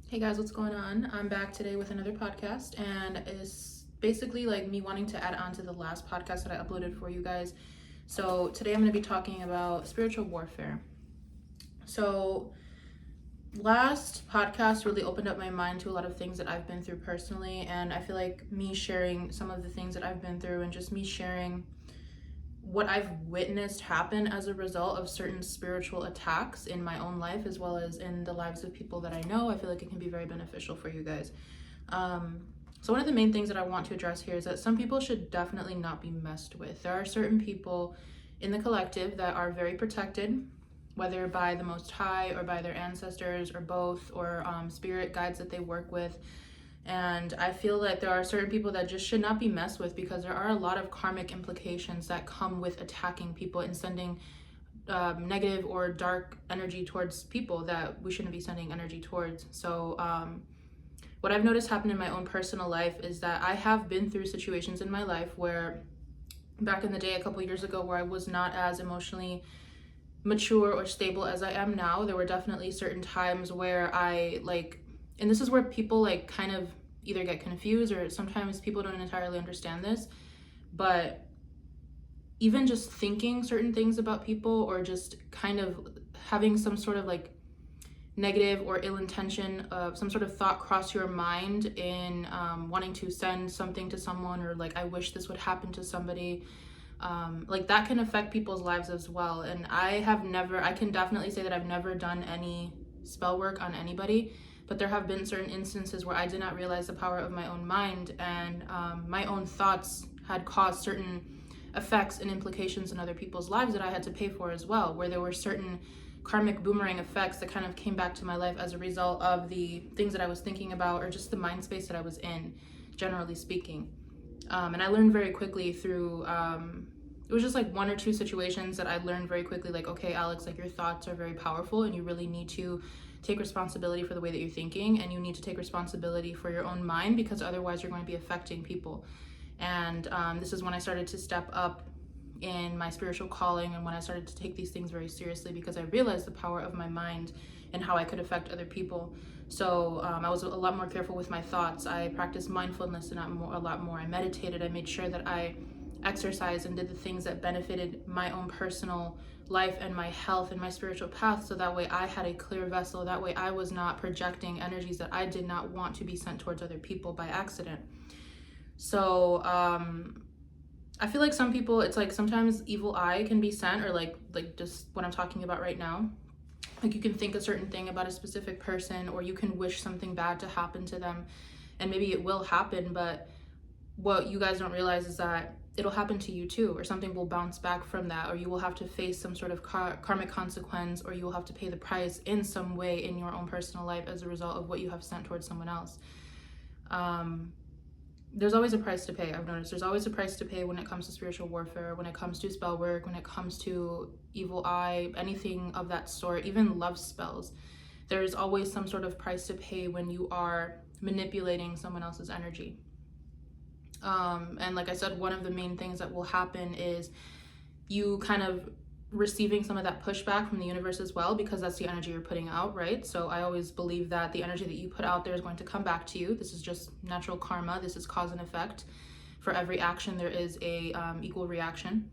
Hey guys, what's going on? I'm back today with another podcast, and it's basically like me wanting to add on to the last podcast that I uploaded for you guys. So today I'm going to be talking about spiritual warfare. So last podcast really opened up my mind to a lot of things that I've been through personally, and I feel like me sharing some of the things that I've been through and just me sharing what I've witnessed happen as a result of certain spiritual attacks in my own life as well as in the lives of people that I know, I feel like it can be very beneficial for you guys. So one of the main things that I want to address here is that some people should definitely not be messed with. There are certain people in the collective that are very protected, whether by the Most High or by their ancestors or both, or spirit guides that they work with. And I feel like there are certain people that just should not be messed with because there are a lot of karmic implications that come with attacking people and sending negative or dark energy towards people that we shouldn't be sending energy towards. So what I've noticed happen in my own personal life is that I have been through situations in my life where back in the day, a couple years ago, where I was not as emotionally mature or stable as I am now. There were definitely certain times where and this is where people kind of either get confused or sometimes people don't entirely understand this, but even just thinking certain things about people or just kind of having some sort of negative or ill intention of some sort of thought cross your mind in wanting to send something to someone, or I wish this would happen to somebody, that can affect people's lives as well. And I can definitely say that I've never done any spell work on anybody, but there have been certain instances where I did not realize the power of my own mind, and my own thoughts had caused certain effects and implications in other people's lives that I had to pay for as well, where there were certain karmic boomerang effects that kind of came back to my life as a result of the things that I was thinking about or just the mind space that I was in, generally speaking. And I learned very quickly through it was just one or two situations that I learned very quickly, okay, Alex, your thoughts are very powerful and you really need to take responsibility for the way that you're thinking, and you need to take responsibility for your own mind, because otherwise you're going to be affecting people. And this is when I started to step up in my spiritual calling, and when I started to take these things very seriously, because I realized the power of my mind and how I could affect other people. So I was a lot more careful with my thoughts. I practiced mindfulness a lot more. I meditated. I made sure that I exercised and did the things that benefited my own personal life and my health and my spiritual path, so that way I had a clear vessel. That way I was not projecting energies that I did not want to be sent towards other people by accident. So I feel like some people, it's sometimes evil eye can be sent, or just what I'm talking about right now. You can think a certain thing about a specific person, or you can wish something bad to happen to them, and maybe it will happen, but what you guys don't realize is that it'll happen to you too, or something will bounce back from that, or you will have to face some sort of karmic consequence, or you will have to pay the price in some way in your own personal life as a result of what you have sent towards someone else. There's always a price to pay. I've noticed there's always a price to pay when it comes to spiritual warfare, when it comes to spell work, when it comes to evil eye, anything of that sort, even love spells. There's always some sort of price to pay when you are manipulating someone else's energy. And like I said, one of the main things that will happen is you kind of receiving some of that pushback from the universe as well, because that's the energy you're putting out, right? So I always believe that the energy that you put out there is going to come back to you. This is just natural karma. This is cause and effect. For every action, there is a equal reaction.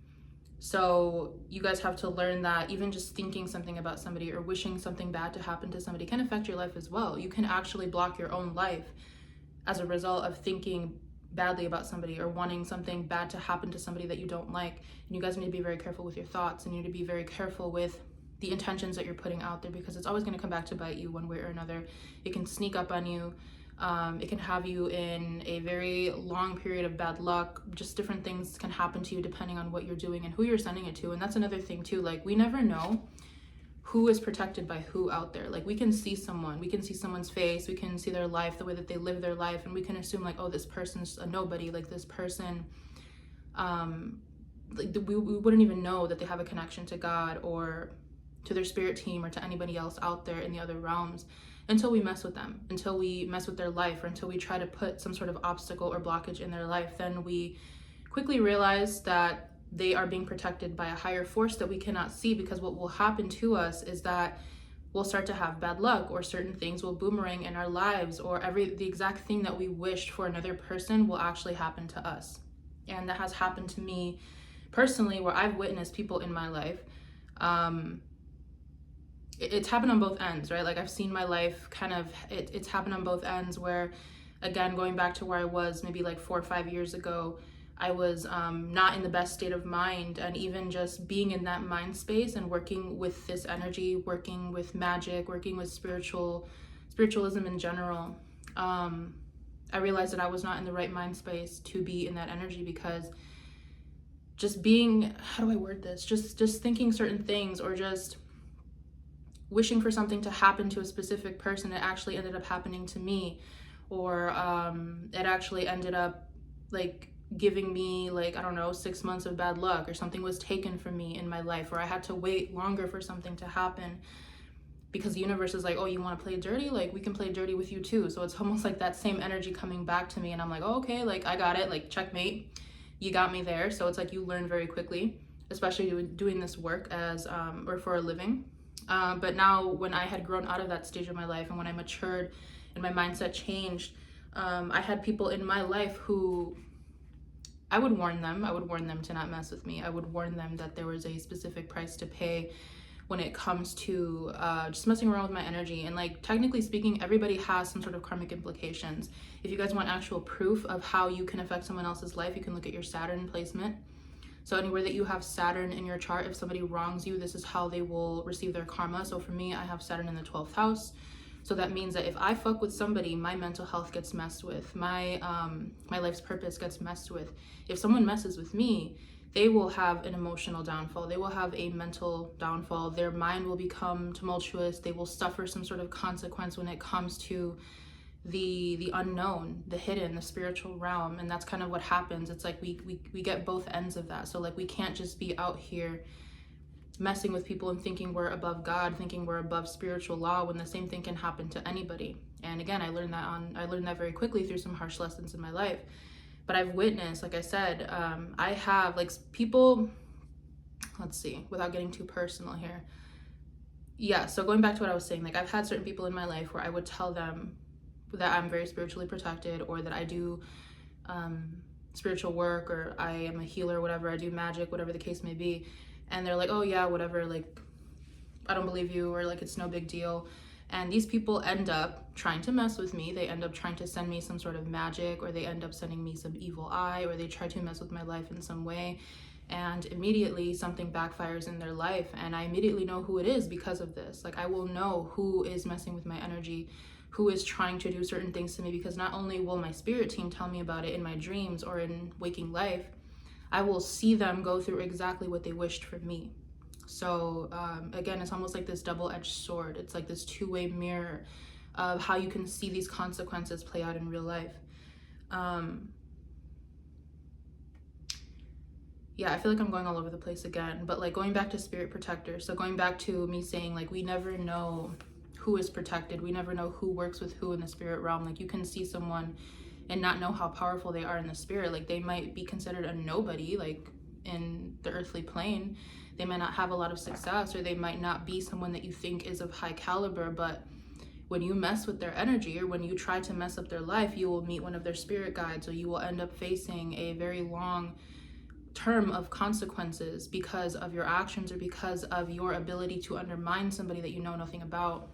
So you guys have to learn that even just thinking something about somebody or wishing something bad to happen to somebody can affect your life as well. You can actually block your own life as a result of thinking badly about somebody or wanting something bad to happen to somebody that you don't like. And you guys need to be very careful with your thoughts, and you need to be very careful with the intentions that you're putting out there, because it's always going to come back to bite you one way or another. It can sneak up on you. It can have you in a very long period of bad luck. Just different things can happen to you depending on what you're doing and who you're sending it to. And that's another thing too, we never know who is protected by who out there. We can see someone's face, we can see their life, the way that they live their life, and we can assume oh, this person's a nobody, this person, we wouldn't even know that they have a connection to God or to their spirit team or to anybody else out there in the other realms, until we mess with them, until we mess with their life, or until we try to put some sort of obstacle or blockage in their life. Then we quickly realize that they are being protected by a higher force that we cannot see, because what will happen to us is that we'll start to have bad luck, or certain things will boomerang in our lives, or the exact thing that we wished for another person will actually happen to us. And that has happened to me personally, where I've witnessed people in my life. It's happened on both ends, right? Like I've seen my life it's happened on both ends, where, again, going back to where I was maybe like 4 or 5 years ago, I was not in the best state of mind, and even just being in that mind space and working with this energy, working with magic, working with spiritualism in general, I realized that I was not in the right mind space to be in that energy, because just being, how do I word this? Just thinking certain things, or just wishing for something to happen to a specific person, it actually ended up happening to me, or it actually ended up like giving me, like, I don't know, 6 months of bad luck, or something was taken from me in my life, or I had to wait longer for something to happen, because the universe is like, oh, you want to play dirty? Like, we can play dirty with you too. So it's almost like that same energy coming back to me, and I'm like, oh, okay, like I got it, like checkmate, you got me there. So it's like you learn very quickly, especially doing this work as or for a living. But now, when I had grown out of that stage of my life, and when I matured and my mindset changed, I had people in my life who I would warn them to not mess with me. I would warn them that there was a specific price to pay when it comes to just messing around with my energy. And like, technically speaking, everybody has some sort of karmic implications. If you guys want actual proof of how you can affect someone else's life, you can look at your Saturn placement. So anywhere that you have Saturn in your chart, if somebody wrongs you, this is how they will receive their karma. So for me, I have Saturn in the 12th house. So that means that if I fuck with somebody, my mental health gets messed with, my life's purpose gets messed with. If someone messes with me, they will have an emotional downfall. They will have a mental downfall. Their mind will become tumultuous. They will suffer some sort of consequence when it comes to the unknown, the hidden, the spiritual realm. And that's kind of what happens. It's like we get both ends of that. So like, we can't just be out here messing with people and thinking we're above God, thinking we're above spiritual law, when the same thing can happen to anybody. And again, I learned that very quickly through some harsh lessons in my life. But I've witnessed, like I said, I have like people, let's see, without getting too personal here. Yeah, so going back to what I was saying, like I've had certain people in my life where I would tell them that I'm very spiritually protected, or that I do spiritual work, or I am a healer, whatever, I do magic, whatever the case may be. And they're like, oh yeah, whatever, like, I don't believe you, or like, it's no big deal. And these people end up trying to mess with me. They end up trying to send me some sort of magic, or they end up sending me some evil eye, or they try to mess with my life in some way. And immediately something backfires in their life. And I immediately know who it is because of this. Like, I will know who is messing with my energy, who is trying to do certain things to me, because not only will my spirit team tell me about it in my dreams or in waking life, I will see them go through exactly what they wished for me. So again, it's almost like this double-edged sword. It's like this two-way mirror of how you can see these consequences play out in real life. Yeah, I feel like I'm going all over the place again, but like, going back to spirit protectors. So going back to me saying, like, we never know who is protected. We never know who works with who in the spirit realm. Like, you can see someone and not know how powerful they are in the spirit. Like, they might be considered a nobody, like in the earthly plane. They might not have a lot of success, or they might not be someone that you think is of high caliber, but when you mess with their energy, or when you try to mess up their life, you will meet one of their spirit guides, or you will end up facing a very long term of consequences because of your actions, or because of your ability to undermine somebody that you know nothing about.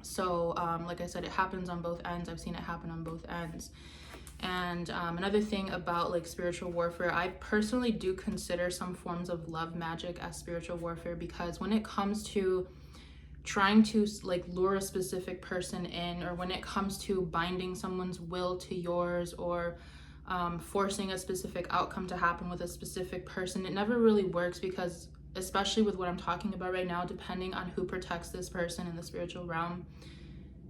So like I said, it happens on both ends. I've seen it happen on both ends. And another thing about like spiritual warfare, I personally do consider some forms of love magic as spiritual warfare, because when it comes to trying to like lure a specific person in, or when it comes to binding someone's will to yours, or forcing a specific outcome to happen with a specific person, it never really works, because especially with what I'm talking about right now, depending on who protects this person in the spiritual realm,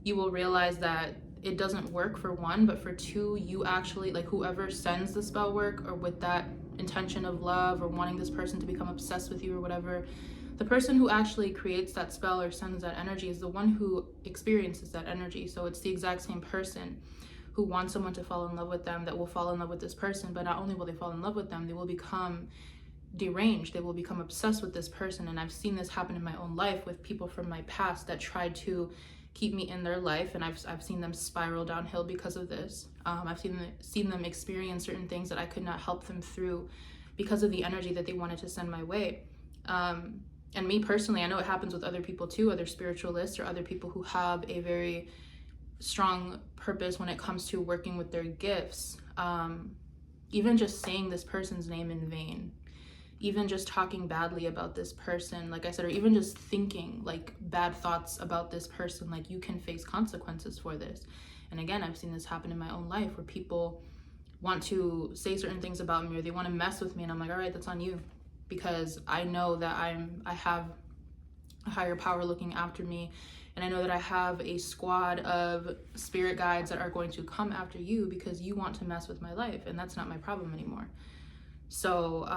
you will realize that it doesn't work, for one, but for two, you actually, like, whoever sends the spell work, or with that intention of love, or wanting this person to become obsessed with you or whatever, the person who actually creates that spell or sends that energy is the one who experiences that energy. So it's the exact same person who wants someone to fall in love with them that will fall in love with this person. But not only will they fall in love with them, they will become deranged. They will become obsessed with this person. And I've seen this happen in my own life with people from my past that tried to keep me in their life, and I've seen them spiral downhill because of this. I've seen them experience certain things that I could not help them through because of the energy that they wanted to send my way. And me personally, I know it happens with other people too, other spiritualists or other people who have a very strong purpose when it comes to working with their gifts. Even just saying this person's name in vain, even just talking badly about this person, like I said, or even just thinking like bad thoughts about this person, like you can face consequences for this. And again, I've seen this happen in my own life where people want to say certain things about me, or they want to mess with me, and I'm like, all right, that's on you, because I know that I have a higher power looking after me, and I know that I have a squad of spirit guides that are going to come after you because you want to mess with my life, and that's not my problem anymore. So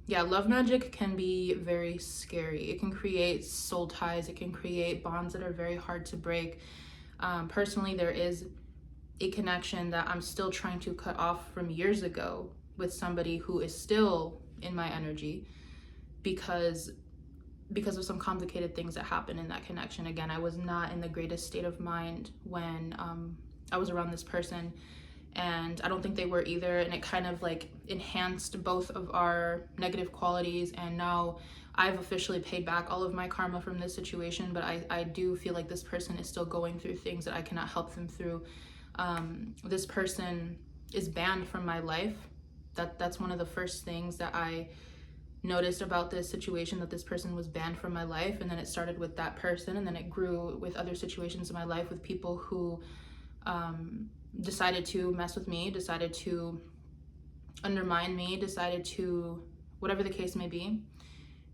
yeah, love magic can be very scary. It can create soul ties. It can create bonds that are very hard to break. Personally, there is a connection that I'm still trying to cut off from years ago with somebody who is still in my energy because of some complicated things that happened in that connection. Again, I was not in the greatest state of mind when I was around this person, and I don't think they were either, and it kind of like enhanced both of our negative qualities. And now I've officially paid back all of my karma from this situation, but I do feel like this person is still going through things that I cannot help them through. This person is banned from my life. That's one of the first things that I noticed about this situation, that this person was banned from my life. And then it started with that person, and then it grew with other situations in my life with people who decided to mess with me, decided to undermine me, decided to, whatever the case may be,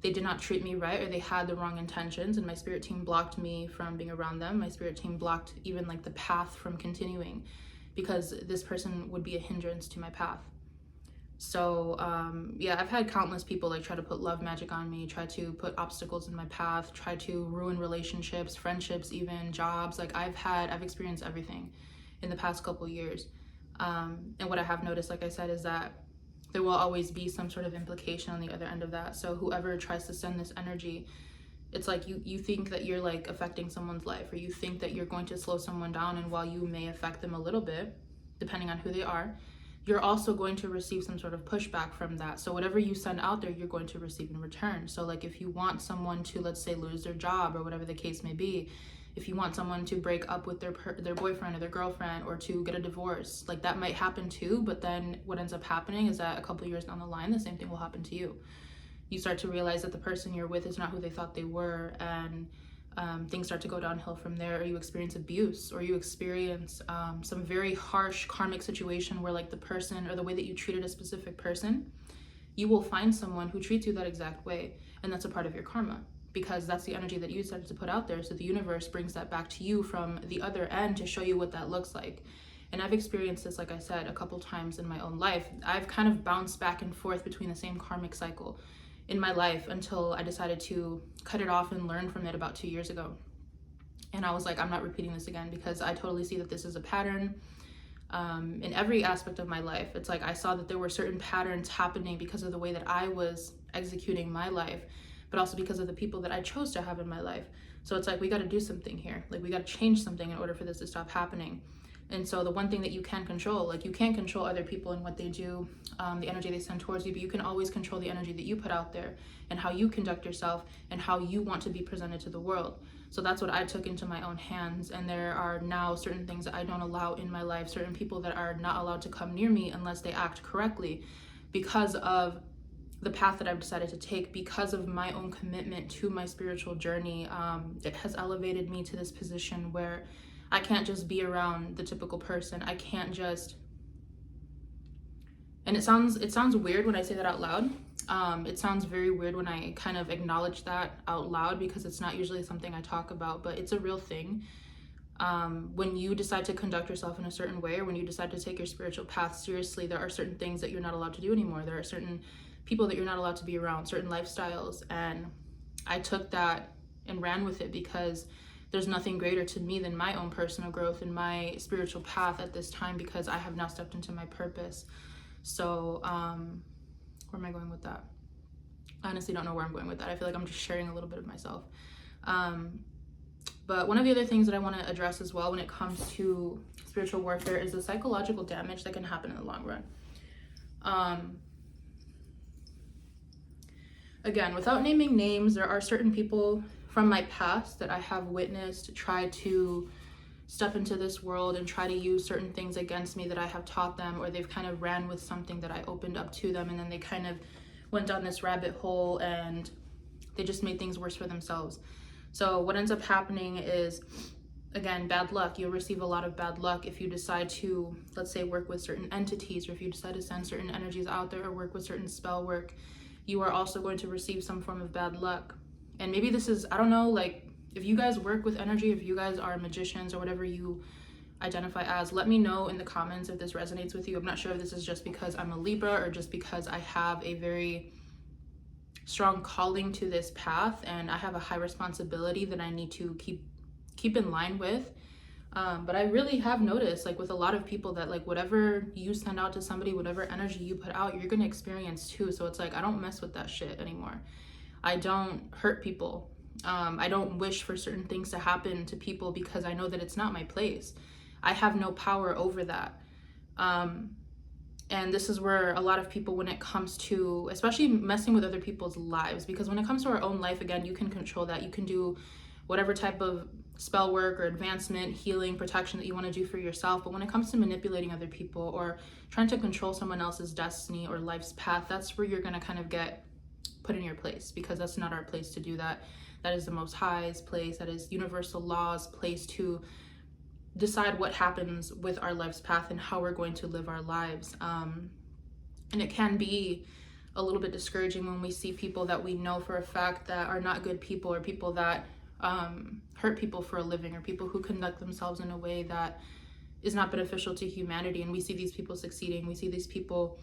they did not treat me right, or they had the wrong intentions, and my spirit team blocked me from being around them. My spirit team blocked even like the path from continuing, because this person would be a hindrance to my path. So yeah, I've had countless people like try to put love magic on me, try to put obstacles in my path, try to ruin relationships, friendships, even jobs. Like I've experienced everything in the past couple years. And what I have noticed, like I said, is that there will always be some sort of implication on the other end of that. So whoever tries to send this energy, it's like you think that you're like affecting someone's life, or you think that you're going to slow someone down, and while you may affect them a little bit, depending on who they are, you're also going to receive some sort of pushback from that. So whatever you send out there, you're going to receive in return. So like if you want someone to, let's say, lose their job, or whatever the case may be, if you want someone to break up with their boyfriend or their girlfriend, or to get a divorce, like that might happen too. But then what ends up happening is that a couple years down the line, the same thing will happen to you. You start to realize that the person you're with is not who they thought they were, and things start to go downhill from there. Or you experience abuse, or you experience some very harsh karmic situation where like the person, or the way that you treated a specific person, you will find someone who treats you that exact way, and that's a part of your karma, because that's the energy that you decided to put out there. So the universe brings that back to you from the other end to show you what that looks like. And I've experienced this, like I said, a couple times in my own life. I've kind of bounced back and forth between the same karmic cycle in my life until I decided to cut it off and learn from it about 2 years ago. And I was like, I'm not repeating this again, because I totally see that this is a pattern in every aspect of my life. It's like I saw that there were certain patterns happening because of the way that I was executing my life, but also because of the people that I chose to have in my life. So it's like, we got to do something here. Like we got to change something in order for this to stop happening. And so the one thing that you can control, like you can't control other people and what they do, the energy they send towards you, but you can always control the energy that you put out there, and how you conduct yourself, and how you want to be presented to the world. So that's what I took into my own hands. And there are now certain things that I don't allow in my life, certain people that are not allowed to come near me unless they act correctly, because of the path that I've decided to take, because of my own commitment to my spiritual journey. It has elevated me to this position where I can't just be around the typical person. I can't just, and it sounds weird when I say that out loud. It sounds very weird when I kind of acknowledge that out loud, because it's not usually something I talk about, but it's a real thing. When you decide to conduct yourself in a certain way, or when you decide to take your spiritual path seriously, there are certain things that you're not allowed to do anymore. There are certain people that you're not allowed to be around, certain lifestyles. And I took that and ran with it, because there's nothing greater to me than my own personal growth and my spiritual path at this time, because I have now stepped into my purpose. So Where am I going with that? I honestly don't know where I'm going with that. I feel like I'm just sharing a little bit of myself. But one of the other things that I want to address as well when it comes to spiritual warfare is the psychological damage that can happen in the long run. Again, without naming names, there are certain people from my past that I have witnessed try to step into this world and try to use certain things against me that I have taught them, or they've kind of ran with something that I opened up to them, and then they kind of went down this rabbit hole and they just made things worse for themselves. So what ends up happening is, again, bad luck. You'll receive a lot of bad luck if you decide to, let's say, work with certain entities, or if you decide to send certain energies out there or work with certain spell work. You are also going to receive some form of bad luck. And maybe this is, I don't know, like, if you guys work with energy, if you guys are magicians or whatever you identify as, let me know in the comments if this resonates with you. I'm not sure if this is just because I'm a Libra or just because I have a very strong calling to this path and I have a high responsibility that I need to keep in line with. But I really have noticed, like, with a lot of people that, like, whatever you send out to somebody, whatever energy you put out, you're gonna experience too. So it's like, I don't mess with that shit anymore. I don't hurt people. I don't wish for certain things to happen to people because I know that it's not my place. I have no power over that. And this is where a lot of people, when it comes to, especially messing with other people's lives, because when it comes to our own life, again, you can control that. You can do whatever type of spell work or advancement, healing, protection that you want to do for yourself. But when it comes to manipulating other people or trying to control someone else's destiny or life's path, that's where you're going to kind of get put in your place, because that's not our place to do that. That is the Most High's place. That is universal law's place to decide what happens with our life's path and how we're going to live our lives. And it can be a little bit discouraging when we see people that we know for a fact that are not good people, or people that hurt people for a living, or people who conduct themselves in a way that is not beneficial to humanity. And we see these people succeeding, we see these people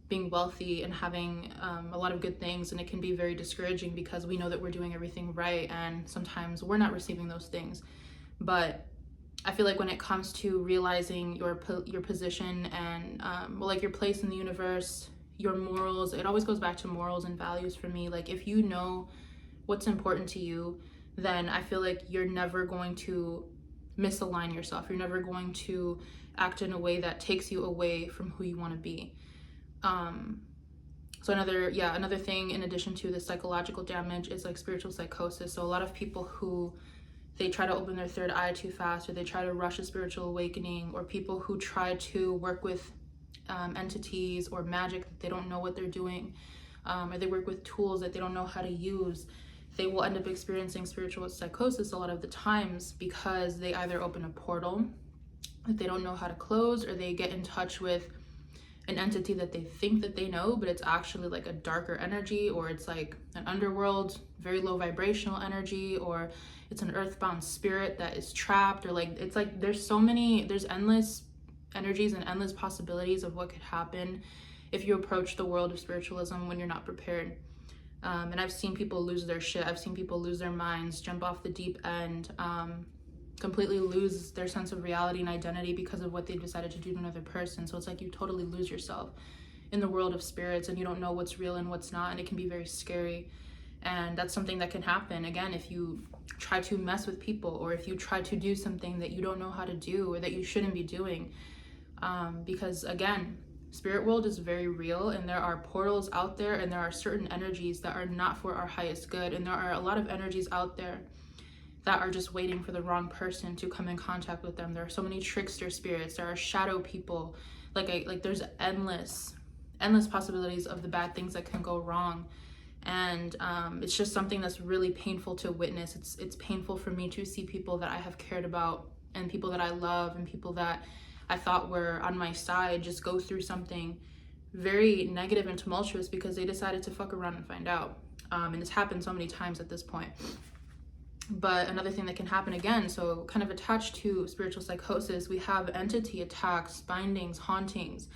being wealthy and having a lot of good things, and it can be very discouraging because we know that we're doing everything right and sometimes we're not receiving those things. But I feel like when it comes to realizing your position and well, like, your place in the universe, your morals, it always goes back to morals and values for me. Like, if you know what's important to you, then I feel like you're never going to misalign yourself. You're never going to act in a way that takes you away from who you want to be. So another thing in addition to the psychological damage is, like, spiritual psychosis. So a lot of people who they try to open their third eye too fast, or they try to rush a spiritual awakening, or people who try to work with entities or magic that they don't know what they're doing, or they work with tools that they don't know how to use, they will end up experiencing spiritual psychosis a lot of the times because they either open a portal that they don't know how to close, or they get in touch with an entity that they think that they know, but it's actually like a darker energy, or it's like an underworld, very low vibrational energy, or it's an earthbound spirit that is trapped, or like, it's like there's endless energies and endless possibilities of what could happen if you approach the world of spiritualism when you're not prepared. And I've seen people lose their shit. I've seen people lose their minds, jump off the deep end, completely lose their sense of reality and identity because of what they decided to do to another person. So it's like you totally lose yourself in the world of spirits, and you don't know what's real and what's not, and it can be very scary. And that's something that can happen, again, if you try to mess with people, or if you try to do something that you don't know how to do or that you shouldn't be doing. Because, again, spirit world is very real, and there are portals out there, and there are certain energies that are not for our highest good, and there are a lot of energies out there that are just waiting for the wrong person to come in contact with them. There are so many trickster spirits, there are shadow people, like there's endless possibilities of the bad things that can go wrong. And it's just something that's really painful to witness. It's painful for me to see people that I have cared about, and people that I love, and people that I thought were on my side just go through something very negative and tumultuous because they decided to fuck around and find out. And it's happened so many times at this point. But another thing that can happen, again, so kind of attached to spiritual psychosis, we have entity attacks, bindings, hauntings.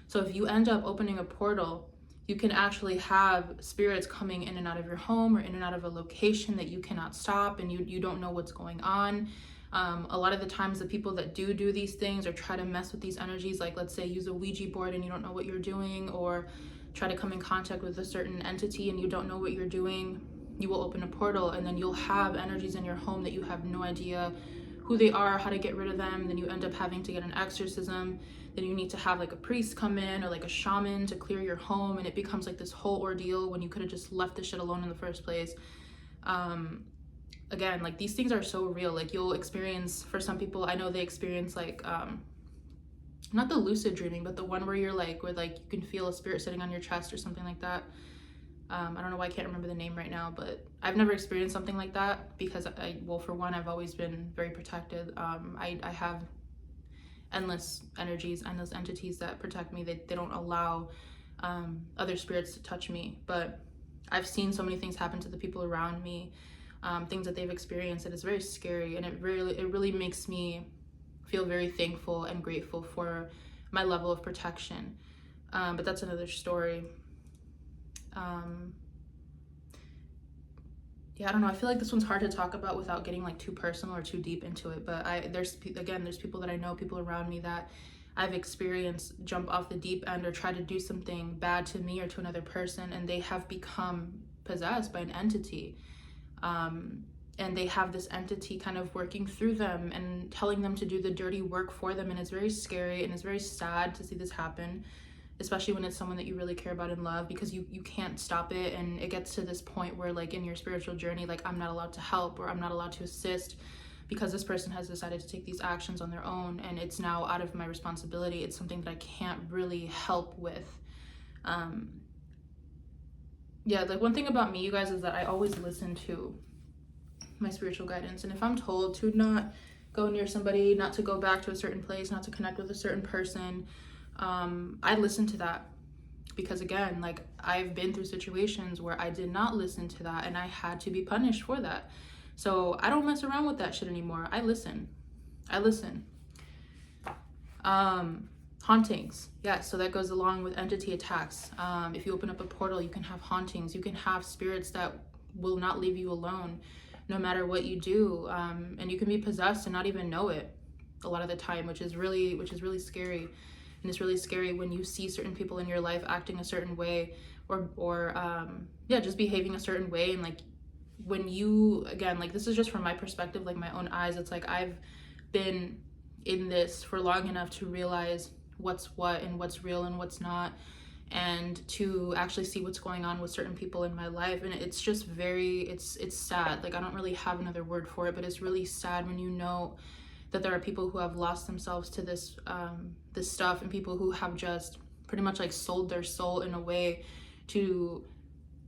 So if you end up opening a portal, you can actually have spirits coming in and out of your home, or in and out of a location that you cannot stop, and you don't know what's going on. A lot of the times the people that do these things or try to mess with these energies, like, let's say, use a Ouija board and you don't know what you're doing, or try to come in contact with a certain entity and you don't know what you're doing, you will open a portal, and then you'll have energies in your home that you have no idea who they are, how to get rid of them. Then you end up having to get an exorcism. Then you need to have like a priest come in or like a shaman to clear your home, and it becomes like this whole ordeal when you could have just left this shit alone in the first place. Again, like these things are so real. Like you'll experience, for some people, I know they experience like not the lucid dreaming, but the one where you're like, where like you can feel a spirit sitting on your chest or something like that. I don't know why I can't remember the name right now, but I've never experienced something like that because well, for one, I've always been very protected. I have endless energies, endless entities that protect me. They don't allow other spirits to touch me. But I've seen so many things happen to the people around me, things that they've experienced, and it's very scary. And it really makes me feel very thankful and grateful for my level of protection. But that's another story. Yeah, I don't know. I feel like this one's hard to talk about without getting like too personal or too deep into it. But there's people that I know, people around me that I've experienced jump off the deep end or try to do something bad to me or to another person, and they have become possessed by an entity. And they have this entity kind of working through them and telling them to do the dirty work for them. And it's very scary and it's very sad to see this happen, especially when it's someone that you really care about and love, because you can't stop it. And it gets to this point where like in your spiritual journey, like I'm not allowed to help or I'm not allowed to assist because this person has decided to take these actions on their own, and it's now out of my responsibility. It's something that I can't really help with. Yeah, like one thing about me, you guys, is that I always listen to my spiritual guidance. And if I'm told to not go near somebody, not to go back to a certain place, not to connect with a certain person, I listen to that. Because again, like I've been through situations where I did not listen to that and I had to be punished for that. So I don't mess around with that shit anymore. I listen. Hauntings. Yeah, so that goes along with entity attacks. If you open up a portal, you can have hauntings. You can have spirits that will not leave you alone no matter what you do. And you can be possessed and not even know it a lot of the time, which is really scary. And it's really scary when you see certain people in your life acting a certain way or just behaving a certain way. And like when you, again, like this is just from my perspective, like my own eyes, it's like I've been in this for long enough to realize what's what and what's real and what's not, and to actually see what's going on with certain people in my life. And it's just it's sad. Like I don't really have another word for it, but it's really sad when you know that there are people who have lost themselves to this stuff, and people who have just pretty much like sold their soul in a way to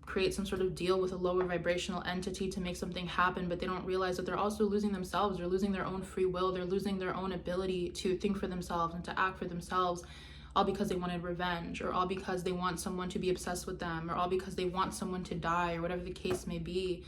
create some sort of deal with a lower vibrational entity to make something happen. But they don't realize that they're also losing themselves. They're losing their own free will. They're losing their own ability to think for themselves and to act for themselves, all because they wanted revenge, or all because they want someone to be obsessed with them, or all because they want someone to die, or whatever the case may be.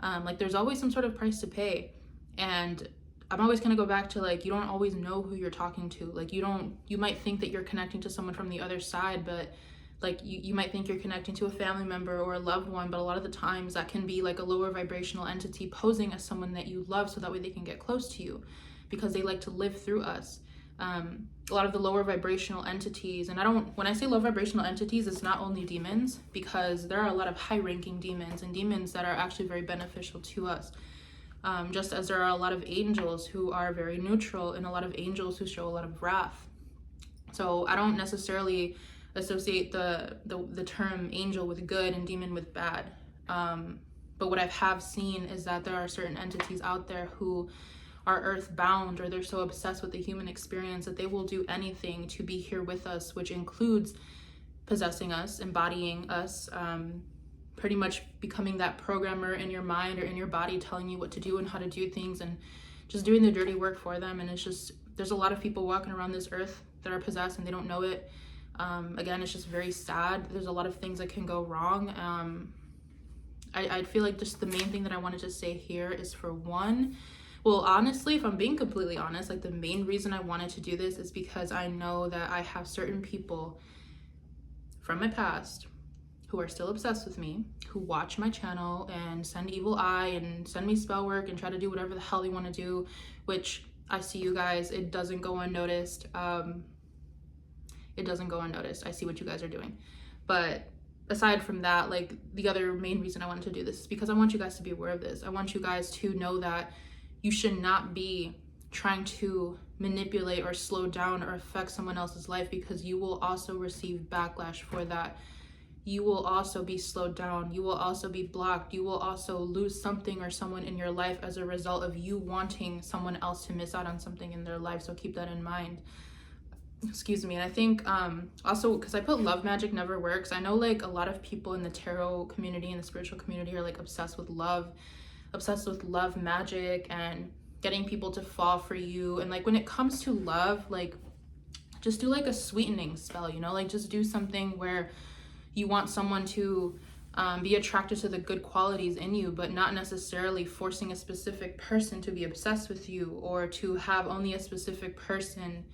Like there's always some sort of price to pay. And I'm always going to go back to like, you don't always know who you're talking to. Like you might think that you're connecting to someone from the other side, but like you might think you're connecting to a family member or a loved one, but a lot of the times that can be like a lower vibrational entity posing as someone that you love, so that way they can get close to you because they like to live through us. A lot of the lower vibrational entities, and when I say low vibrational entities, it's not only demons, because there are a lot of high ranking demons and demons that are actually very beneficial to us. Just as there are a lot of angels who are very neutral, and a lot of angels who show a lot of wrath. So I don't necessarily associate the term angel with good and demon with bad. But what I have seen is that there are certain entities out there who are earthbound, or they're so obsessed with the human experience that they will do anything to be here with us, which includes possessing us, embodying us, pretty much becoming that programmer in your mind or in your body, telling you what to do and how to do things, and just doing the dirty work for them. And it's just, there's a lot of people walking around this earth that are possessed and they don't know it. Again, it's just very sad. There's a lot of things that can go wrong. I feel like just the main thing that I wanted to say here is, for one, well, honestly, if I'm being completely honest, like the main reason I wanted to do this is because I know that I have certain people from my past who are still obsessed with me, who watch my channel and send evil eye and send me spell work and try to do whatever the hell they want to do, which I see you guys, it doesn't go unnoticed. It doesn't go unnoticed. I see what you guys are doing. But aside from that, like, the other main reason I wanted to do this is because I want you guys to be aware of this. I want you guys to know that you should not be trying to manipulate or slow down or affect someone else's life, because you will also receive backlash for that. You will also be slowed down. You will also be blocked. You will also lose something or someone in your life as a result of you wanting someone else to miss out on something in their life. So keep that in mind. Excuse me. And I think also, because I put love magic never works, I know like a lot of people in the tarot community and the spiritual community are like obsessed with love magic and getting people to fall for you. And like when it comes to love, like just do like a sweetening spell, you know, like just do something where you want someone to be attracted to the good qualities in you, but not necessarily forcing a specific person to be obsessed with you or to have only a specific person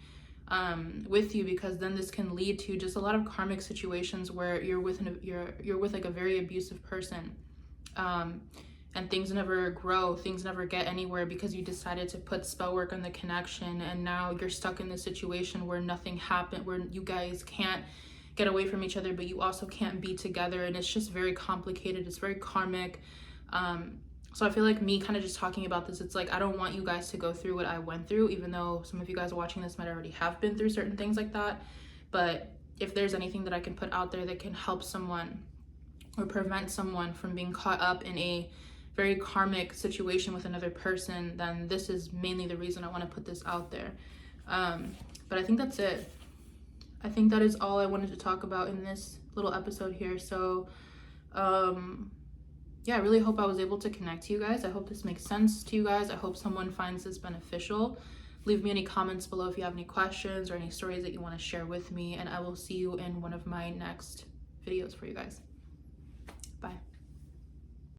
with you, because then this can lead to just a lot of karmic situations where you're with like a very abusive person, and things never grow, things never get anywhere because you decided to put spell work on the connection, and now you're stuck in this situation where nothing happened, where you guys can't get away from each other, but you also can't be together, and it's just very complicated. It's very karmic. So I feel like me kind of just talking about this, it's like I don't want you guys to go through what I went through, even though some of you guys watching this might already have been through certain things like that. But if there's anything that I can put out there that can help someone or prevent someone from being caught up in a very karmic situation with another person, then this is mainly the reason I want to put this out there. But I think that's it. I think that is all I wanted to talk about in this little episode here. So yeah, I really hope I was able to connect to you guys. I hope this makes sense to you guys. I hope someone finds this beneficial. Leave me any comments below if you have any questions or any stories that you want to share with me, and I will see you in one of my next videos for you guys. Bye.